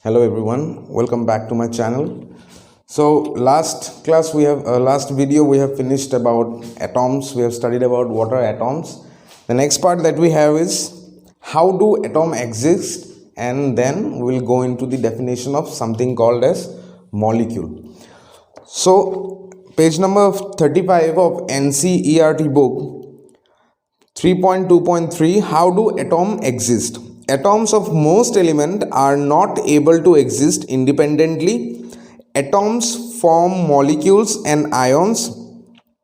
Hello everyone, welcome back to my channel. So last video we have finished about atoms. We have studied about what are atoms. The next part that we have is how do atom exist, and then we will go into the definition of something called as molecule. So page number 35 of NCERT book 3.2.3, how do atom exist? Atoms of most element are not able to exist independently. Atoms form molecules and ions.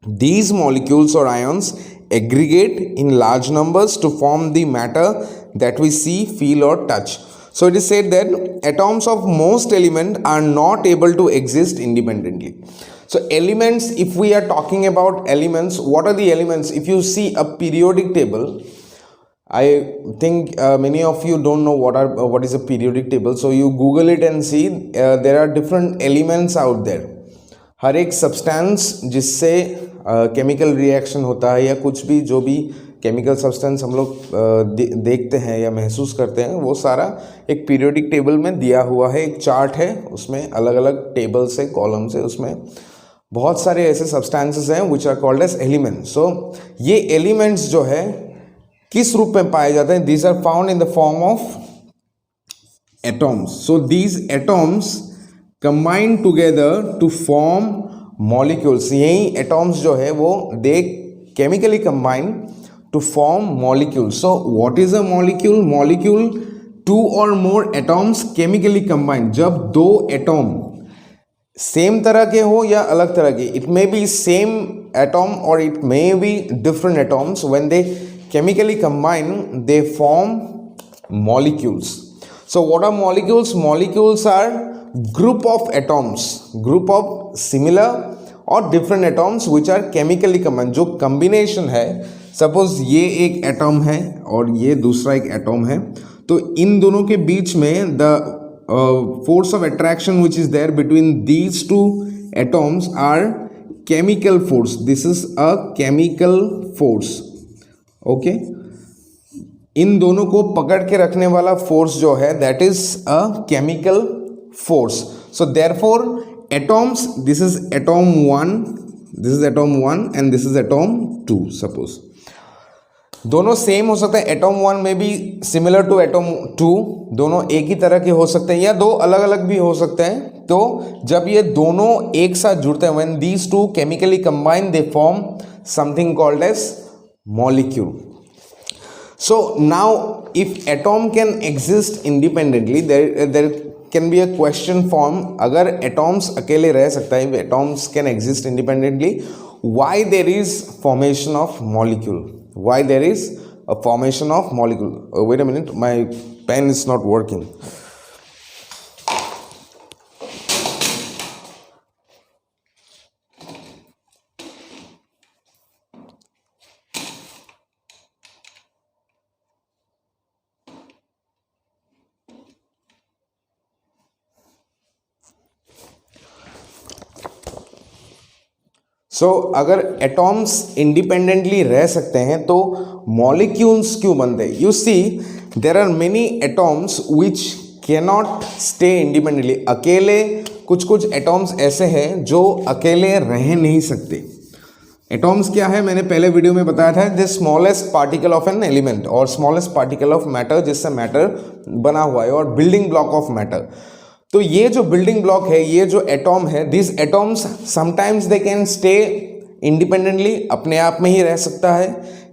These molecules or ions aggregate in large numbers to form the matter that we see, feel or touch. So it is said that atoms of most element are not able to exist independently. So elements, if we are talking about elements, what are the elements? If you see a periodic table, I think many of you don't know what is a periodic table. So you Google it and see there are different elements out there. हर एक substance जिससे chemical reaction होता है या कुछ भी जो भी chemical substance हम लोग देखते हैं या महसूस करते हैं, वो सारा एक पीरियोडिक टेबल में दिया हुआ है. एक चार्ट है, उसमें अलग अलग टेबल्स है, कॉलम्स है, उसमें बहुत सारे ऐसे सब्सटेंसेस हैं which are called as elements. So ये एलिमेंट्स जो है किस रूप में पाए जाते हैं? These are found in the form of atoms. So these atoms combine together to form molecules. यही एटॉम्स जो है वो they chemically combine to form molecules. So what is a molecule? Molecule two or more atoms chemically combine. जब दो atom same तरह के हो या अलग तरह के, it may be same atom or it may be different atoms, when they chemically combine they form molecules. So what are molecules? Molecules are group of atoms, group of similar or different atoms which are chemically combined. जो combination है, suppose ये एक atom है और ये दूसरा एक atom है, तो इन दोनों के बीच में the force of attraction which is there between these two atoms are chemical force. This is a chemical force. Okay in दोनों को पकड़ के रखने वाला फोर्स जो है that is a chemical force. So therefore atoms, this is atom 1, this is atom 1 and this is atom 2. Suppose दोनों same हो सकते हैं. एटॉम 1 में भी सिमिलर टू एटॉम 2, दोनों एक ही तरह के हो सकते हैं या दो अलग अलग भी हो सकते हैं. तो जब ये दोनों एक साथ जुड़ते हैं, when these two chemically combine they form something called as molecule. So now if atom can exist independently, there can be a question form. अगर atoms अकेले रह सकता है, atoms can exist independently, why there is formation of molecule? Why there is a formation of molecule? Wait a minute, my pen is not working. सो अगर atoms independently रह सकते हैं तो मॉलिक्यूल्स क्यों बनते हैं? You see there are many atoms which cannot stay independently. अकेले कुछ कुछ एटॉम्स ऐसे हैं जो अकेले रह नहीं सकते. एटॉम्स क्या है? मैंने पहले वीडियो में बताया था, the smallest particle of an element और स्मॉलेस्ट पार्टिकल ऑफ मैटर, जिससे मैटर बना हुआ है, और बिल्डिंग ब्लॉक ऑफ मैटर. तो ये जो बिल्डिंग ब्लॉक है, ये जो एटॉम है, this atoms sometimes they can stay independently, अपने आप में ही रह सकता है,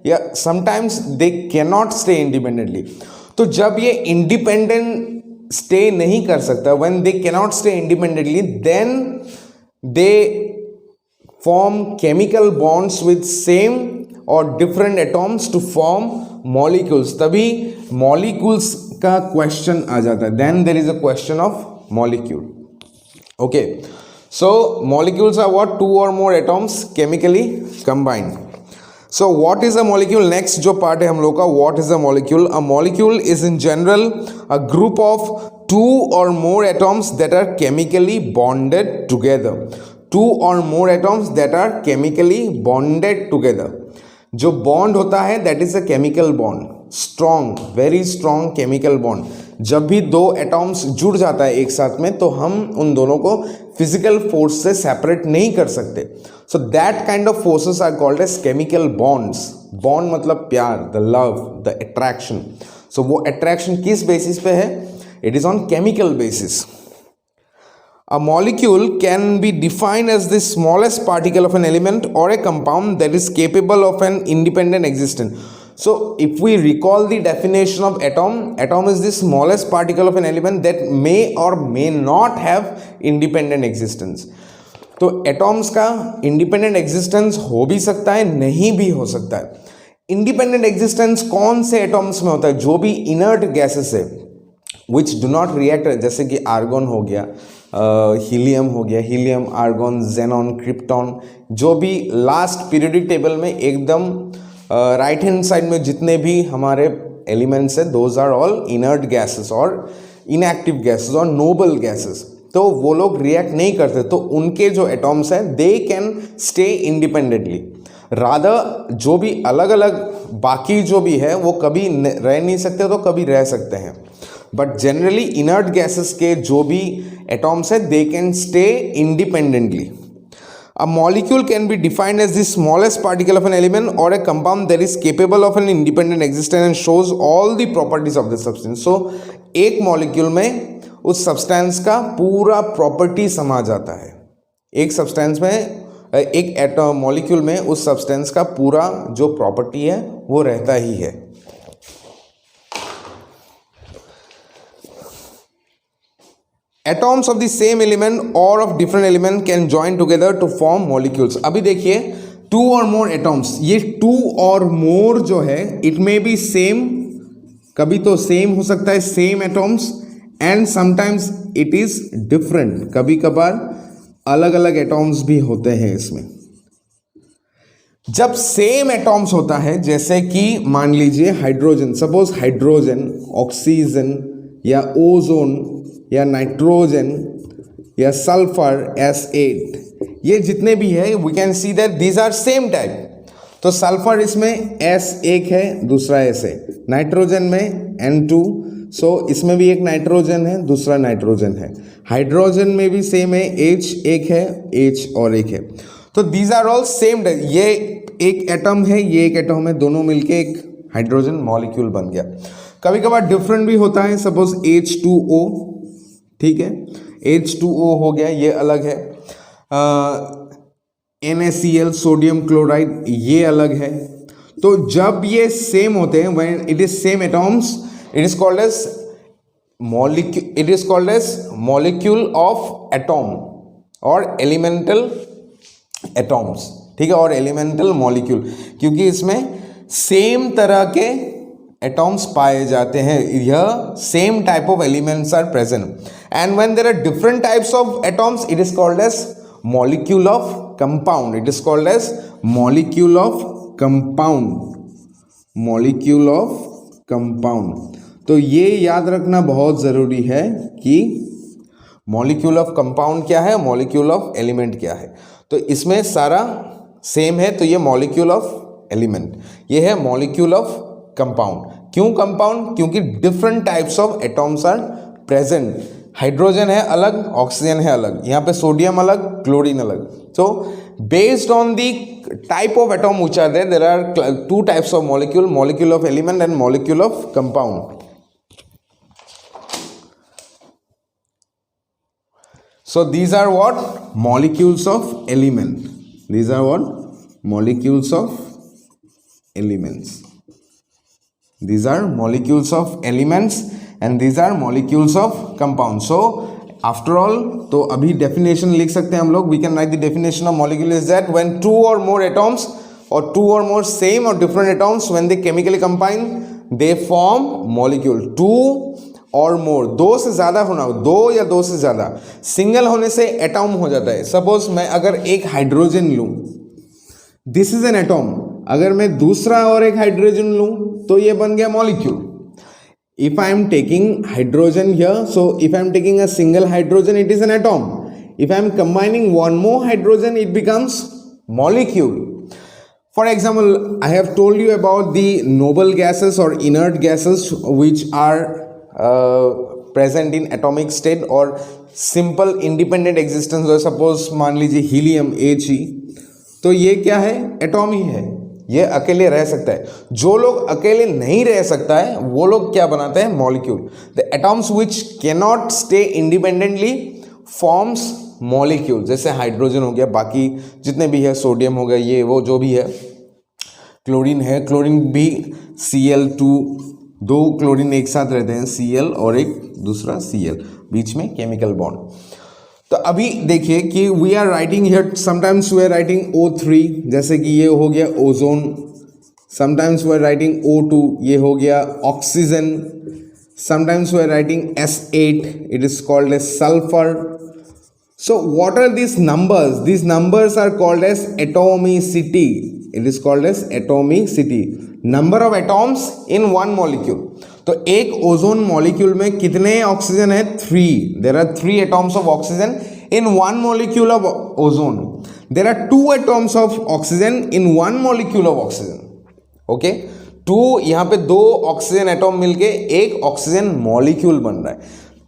या sometimes they can not stay independently. तो जब ये इंडिपेंडेंट स्टे नहीं कर सकता, when they can not stay independently, then they form chemical bonds with same or different atoms to form molecules. तभी मॉलिक्यूल्स का क्वेश्चन आ जाता है. Then there is a question of molecule. Okay, so molecules are what? Two or more atoms chemically combined. So what is a molecule? Next जो part है हम लोग का, what is a molecule? A molecule is in general a group of two or more atoms that are chemically bonded together. Two or more atoms that are chemically bonded together. जो bond होता है that is a chemical bond. Strong, very strong chemical bond. जब भी दो atoms जुड़ जाता है एक साथ में तो हम उन दोनों को फिजिकल फोर्स से सेपरेट नहीं कर सकते. So that kind of forces are called as chemical bonds. Bond मतलब प्यार, the love, the attraction. So वो अट्रैक्शन किस बेसिस पे है? It is on chemical basis. A molecule can be defined as the smallest particle of an element or a compound that is capable of an independent existence. So, if we recall the definition of atom, atom is the smallest particle of an element that may or may not have independent existence. तो atoms का independent existence हो भी सकता है, नहीं भी हो सकता है. इंडिपेंडेंट एग्जिस्टेंस कौन से एटॉम्स में होता है? जो भी इनर्ट गैसेस है विच डू नॉट रिएक्ट, जैसे कि आर्गन हो गया, हीलियम हो गया, हीलियम, आर्गन, जेनॉन, क्रिप्टॉन, जो भी लास्ट पीरियोडिक टेबल में एकदम राइट हैंड साइड में जितने भी हमारे एलिमेंट्स है, those are all inert gases और इनएक्टिव गैसेस और नोबल गैसेस. तो वो लोग रिएक्ट नहीं करते, तो उनके जो एटॉम्स हैं दे कैन स्टे इंडिपेंडेंटली. रादर जो भी अलग अलग बाकी जो भी है वो कभी रह नहीं सकते तो कभी रह सकते हैं. बट जनरली इनर्ट गैसेस के जो भी एटॉम्स है दे can stay independently. A molecule can be defined as the smallest particle of an element or a compound that is capable of an independent existence and shows all the properties of the substance. So एक molecule में उस substance का पूरा property समा जाता है. एक substance में, एक एटॉम मॉलिक्यूल में उस सब्सटेंस का पूरा जो प्रॉपर्टी है वो रहता ही है. Atoms of the same element or of different element can join together to form molecules. अभी देखिए, टू और मोर एटॉम्स, ये टू और मोर जो है इट मे बी सेम, कभी तो सेम हो सकता है, same atoms, and sometimes it is different, कभी कभार अलग अलग एटॉम्स भी होते हैं इसमें. जब सेम एटॉम्स होता है, जैसे कि मान लीजिए हाइड्रोजन, सपोज हाइड्रोजन, ऑक्सीजन या ओजोन या नाइट्रोजन या सल्फर S8, ये जितने भी है we can see that these are same type. तो सल्फर इसमें S1 है, दूसरा S है. नाइट्रोजन में N2, सो इसमें भी एक नाइट्रोजन है, दूसरा नाइट्रोजन है. हाइड्रोजन में भी सेम है, H1 है, H और एक है. तो these are all same type. ये एक एटम है, ये एक एटम है, दोनों मिलके एक हाइड्रोजन मॉलिक्यूल बन गया. कभी कभार डिफरेंट भी होता है, सपोज H2O, ठीक है, H2O हो गया, ये अलग है. NaCl, सोडियम क्लोराइड, ये अलग है. तो जब ये सेम होते हैं, when it is same atoms, it is called as molecule of atom और एलिमेंटल एटॉम्स, ठीक है, और एलिमेंटल मॉलिक्यूल, क्योंकि इसमें सेम तरह के एटॉम्स पाए जाते हैं. यह same type of elements are present, and when there are different types of atoms it is called as molecule of compound. It is called as molecule of compound, molecule of compound. तो ये याद रखना बहुत ज़रूरी है कि molecule of compound क्या है, मॉलिक्यूल ऑफ एलिमेंट क्या है. तो इसमें सारा सेम है, तो ये मॉलिक्यूल ऑफ एलिमेंट, ये है मॉलिक्यूल ऑफ कंपाउंड. क्यों कंपाउंड? क्योंकि different types of atoms are present. Hydrogen है अलग, ऑक्सीजन है अलग, यहाँ पे सोडियम अलग, क्लोरीन अलग. So based on the type of atom which are there are two types of molecule, molecule of element and molecule of compound. So these are what? Molecules of element. These are what? Molecules of elements. These are molecules of elements and these are molecules of compounds. So after all, तो अभी definition लिख सकते हैं हम लोग. We can write the definition of molecule is that when two or more atoms or two or more same or different atoms when they chemically combine they form molecule. Two और मोर, दो से ज़्यादा होना, दो या दो से ज़्यादा, सिंगल होने से एटॉम हो जाता है. सपोज मैं अगर एक हाइड्रोजन लूँ, दिस इज एन एटॉम. अगर मैं दूसरा और एक हाइड्रोजन लूँ तो ये बन गया molecule. If I am taking hydrogen here, so if I am taking a single hydrogen it is an atom. If I am combining one more hydrogen it becomes molecule. For example, I have told you about the noble gases or inert gases which are present in atomic state और simple independent existence हो, suppose मान लीजिए helium He, तो ये क्या है, atom ही है, ये अकेले रह सकता है। जो लोग अकेले नहीं रह सकता है वो लोग क्या बनाते हैं, molecule. The atoms which cannot stay independently forms molecule, जैसे हाइड्रोजन हो गया, बाकी जितने भी है, सोडियम हो गया, ये वो जो भी है, क्लोरीन है, क्लोरीन भी Cl2, दो क्लोरीन एक साथ रहते हैं, Cl और एक दूसरा Cl, बीच में केमिकल बॉन्ड। तो अभी देखिए कि we are writing here, sometimes we are writing O3, जैसे कि ये हो गया ozone, sometimes we are writing O2, ये हो गया oxygen, sometimes we are writing S8, it is called as sulphur. So what are these numbers? These numbers are called as atomicity. It is called as atomicity. Number of atoms in one molecule. तो एक ozone molecule में कितने oxygen है, 3. There are 3 atoms of oxygen in one molecule of ozone. There are 2 atoms of oxygen in one molecule of oxygen. Okay? 2, यहाँ पे 2 oxygen atom मिलके एक oxygen molecule बन रहा है।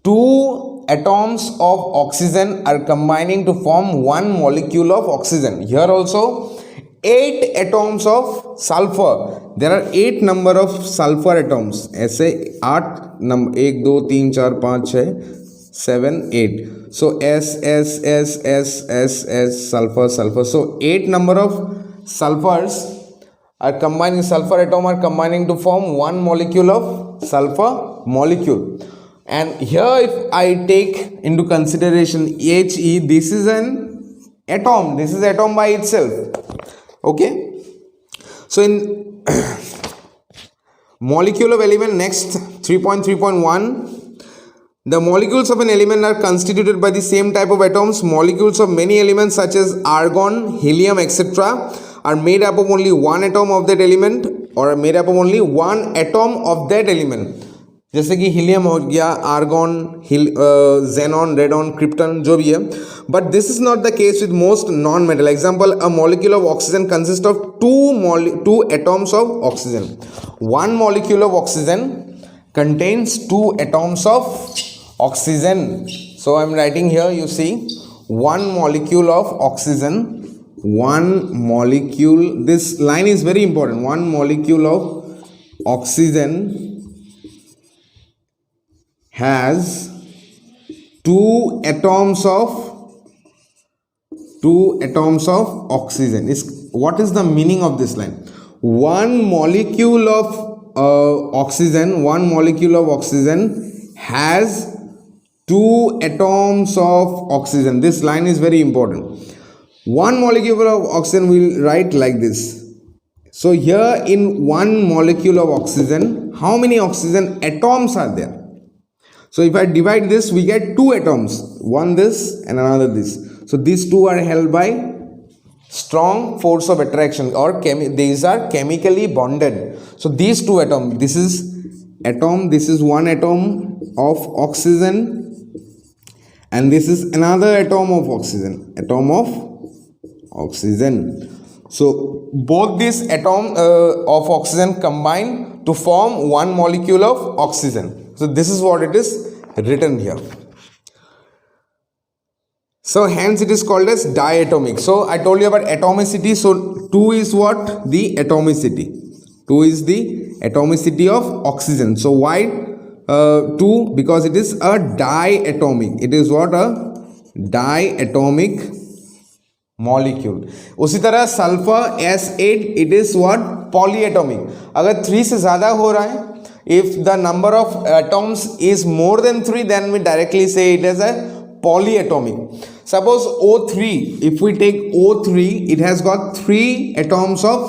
2 atoms of oxygen are combining to form one molecule of oxygen. Here also 8 atoms of sulfur. There are 8 number of sulfur atoms. ऐसे 8 number, 1 2 3 4 5 6 7 8. So S sulfur sulfur. So 8 number of sulfurs are combining, sulfur atom are combining to form one molecule of sulfur molecule. And here if I take into consideration He, this is an atom, this is atom by itself. Okay, so in molecule of element, next 3.3.1, the molecules of an element are constituted by the same type of atoms. Molecules of many elements such as argon, helium, etc. are made up of only one atom of that element, or are made up of only one atom of that element. जैसे कि helium हो गया, argon, xenon, radon, krypton, जो भी है। But this is not the case with most non metal. Example, a molecule of oxygen consist of two atoms of oxygen. One molecule of oxygen contains 2 atoms of oxygen. So I am writing here, you see, one molecule of oxygen, one molecule, this line is very important, one molecule of oxygen has 2 atoms of oxygen. What is the meaning of this line? One molecule of oxygen has 2 atoms of oxygen. This line is very important. One molecule of oxygen will write like this. So here in one molecule of oxygen, how many oxygen atoms are there? So if I divide this, we get 2 atoms, one this and another this. So these 2 are held by strong force of attraction, or these are chemically bonded. So these 2 atoms, this is atom, this is one atom of oxygen, and this is another atom of oxygen. So both these atom of oxygen combine to form one molecule of oxygen. So this is what it is written here. So hence it is called as diatomic. So I told you about atomicity. So 2 is what? The atomicity. 2 is the atomicity of oxygen. So why 2? Because it is a diatomic. It is what? A diatomic molecule. उसी तरह sulphur S8, it is what? Polyatomic. अगर 3 से ज़्यादा हो रहा है, if the number of atoms is more than 3, then we directly say it as a polyatomic. Suppose O3, if we take O3, it has got 3 atoms of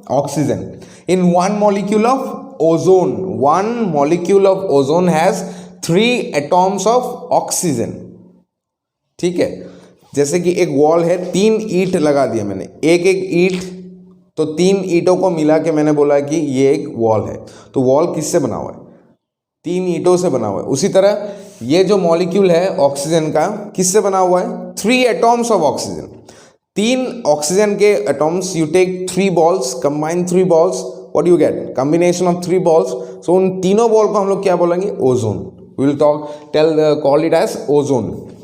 oxygen in one molecule of ozone. One molecule of ozone has 3 atoms of oxygen. ठीक है, जैसे कि एक wall है, 3 ईंट लगा दिया मैंने, एक ईंट, तो 3 ईंटों को मिला के मैंने बोला कि ये एक वॉल है। तो वॉल किससे बना हुआ है? 3 ईंटों से बना हुआ है। उसी तरह ये जो मॉलिक्यूल है ऑक्सीजन का, किससे बना हुआ है? 3 एटॉम्स ऑफ ऑक्सीजन। 3 ऑक्सीजन के atoms, you take 3 balls, combine 3 balls, what you get? Combination of 3 balls. So उन तीनों बॉल को हम लोग क्या बोलेंगे? Ozone. We will call it as ozone.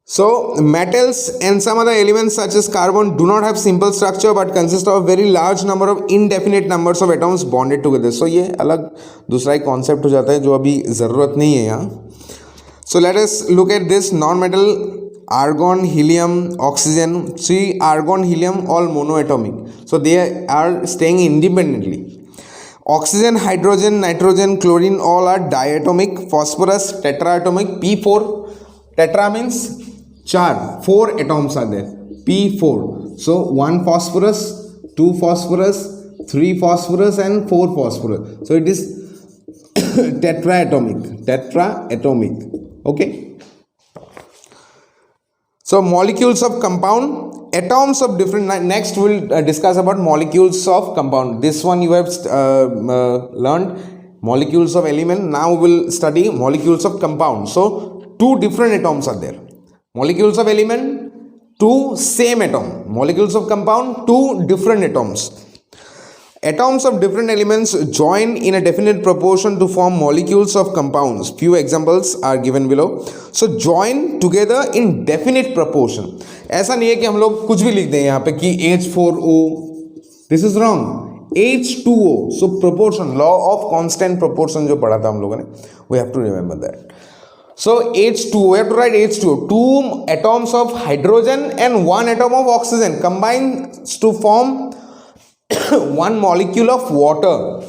So metals and some other elements such as carbon do not have simple structure but consist of a very large number of indefinite numbers of atoms bonded together. So ये अलग दूसरा एक concept हो जाता है जो अभी ज़रूरत नहीं है यहाँ. So let us look at this non-metal. Argon, helium, oxygen. See, argon, helium all monoatomic. So they are staying independently. Oxygen, hydrogen, nitrogen, chlorine all are diatomic. Phosphorus, tetraatomic. P4. Tetra means 4 atoms are there. P4. So 1 phosphorus, 2 phosphorus, 3 phosphorus and 4 phosphorus. So it is tetraatomic. Tetraatomic. Okay. So molecules of compound, atoms of different. Next we'll discuss about molecules of compound. This one you have learned molecules of element. Now we'll study molecules of compound. So 2 different atoms are there. Molecules of element, 2 same atom. Molecules of compound, 2 different atoms. Atoms of different elements join in a definite proportion to form molecules of compounds. Few examples are given below. So join together in definite proportion. ऐसा नहीं है कि हम लोग कुछ भी लिख दें यहाँ पे कि H4O. This is wrong. H2O. So proportion, law of constant proportion जो पढ़ा था हम लोगों ने. We have to remember that. So H2O, we have to write H2O. 2 atoms of hydrogen and 1 atom of oxygen combines to form 1 molecule of water.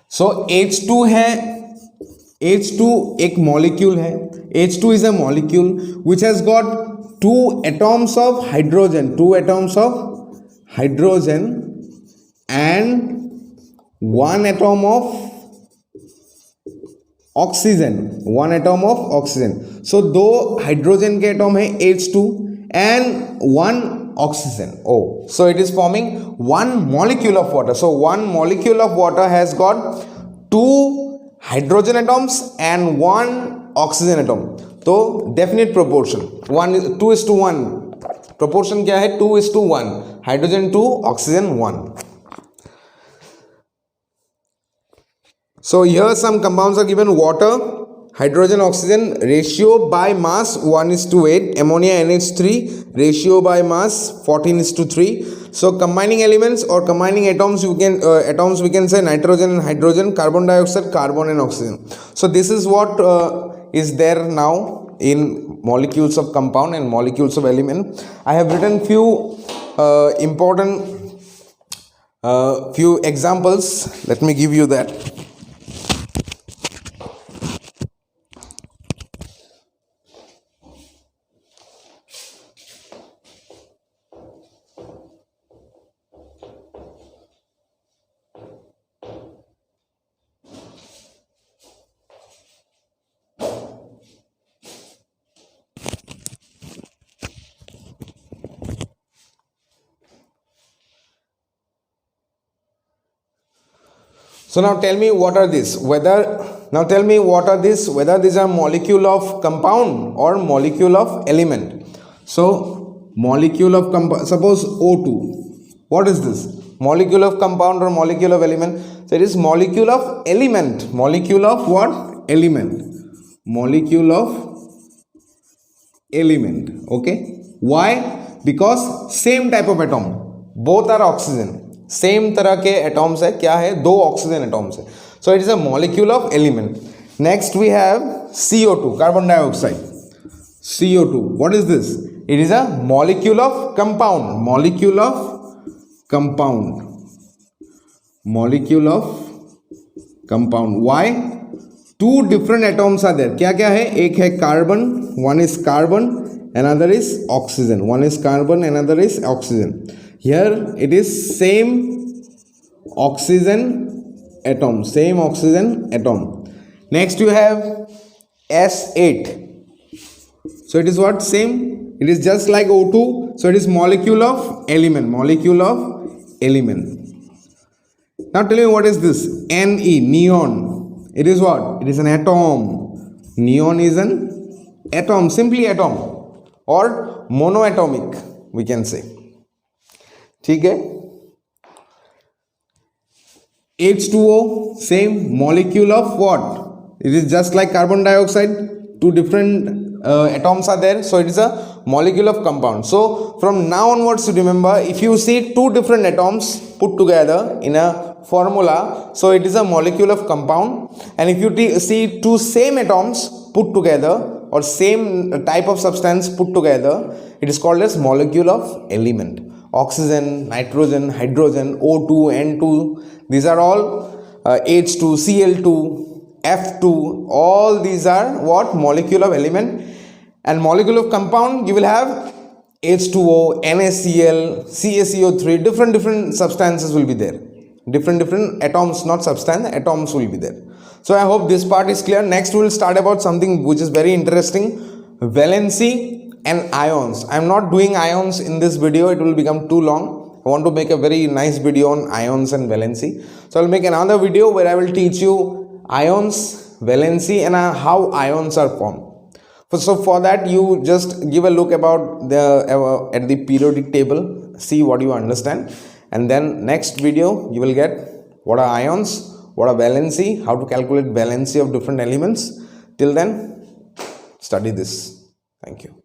So H2 है, H2 एक molecule है. H2 is a molecule which has got 2 atoms of hydrogen, 2 atoms of hydrogen and 1 atom of oxygen, 1 atom of oxygen. So दो hydrogen के atom है H2 and 1 oxygen. Oh, so it is forming 1 molecule of water. So 1 molecule of water has got 2 hydrogen atoms and 1 oxygen atom. So definite proportion 2 is to 1. Proportion क्या है? 2 is to 1. Hydrogen 2, oxygen 1. So here some compounds are given: water, hydrogen, oxygen, ratio by mass 1 is to 8, ammonia NH3, ratio by mass 14 is to 3. So combining elements or combining atoms, we can say nitrogen and hydrogen, carbon dioxide, carbon and oxygen. So this is what is there now in molecules of compound and molecules of element. I have written few important few examples. Let me give you that. So now tell me what are these? Whether these are molecule of compound or molecule of element. So molecule of compound, suppose O2. What is this? Molecule of compound or molecule of element? So it is molecule of element. Molecule of what? Element. Molecule of element. Okay. Why? Because same type of atom. Both are oxygen. Same तरह के atoms है. क्या है? 2 oxygen atoms है. So it is a molecule of element. Next we have CO2, carbon dioxide. CO2, what is this? It is a molecule of compound. Molecule of compound. Molecule of compound. Why? 2 different atoms are there. क्या क्या है? एक है carbon, one is carbon, another is oxygen. One is carbon, another is oxygen. Here it is same oxygen atom. Same oxygen atom. Next you have S8. So it is what? Same. It is just like O2. So it is molecule of element. Molecule of element. Now tell me what is this? Ne, neon. It is what? It is an atom. Neon is an atom. Simply atom. और monoatomic we can say. ठीक है. H2O same molecule of what? It is just like carbon dioxide, two different atoms are there, so it is a molecule of compound. So from now onwards, remember, if you see two different atoms put together in a formula, so it is a molecule of compound. And if you see two same atoms put together or same type of substance put together, it is called as molecule of element. Oxygen, nitrogen, hydrogen, O2, N2, these are all H2, Cl2, F2, all these are what? Molecule of element. And molecule of compound, you will have H2O, NaCl, CaCO3, different substances will be there. Different atoms, not substance, atoms will be there. So I hope this part is clear. Next we will start about something which is very interesting, valency and ions. I am not doing ions in this video, it will become too long. I want to make a very nice video on ions and valency. So I will make another video where I will teach you ions, valency, and how ions are formed. So for that, you just give a look about the at the periodic table, see what you understand, and then next video you will get what are ions, what are valency, how to calculate valency of different elements. Till then, study this. Thank you.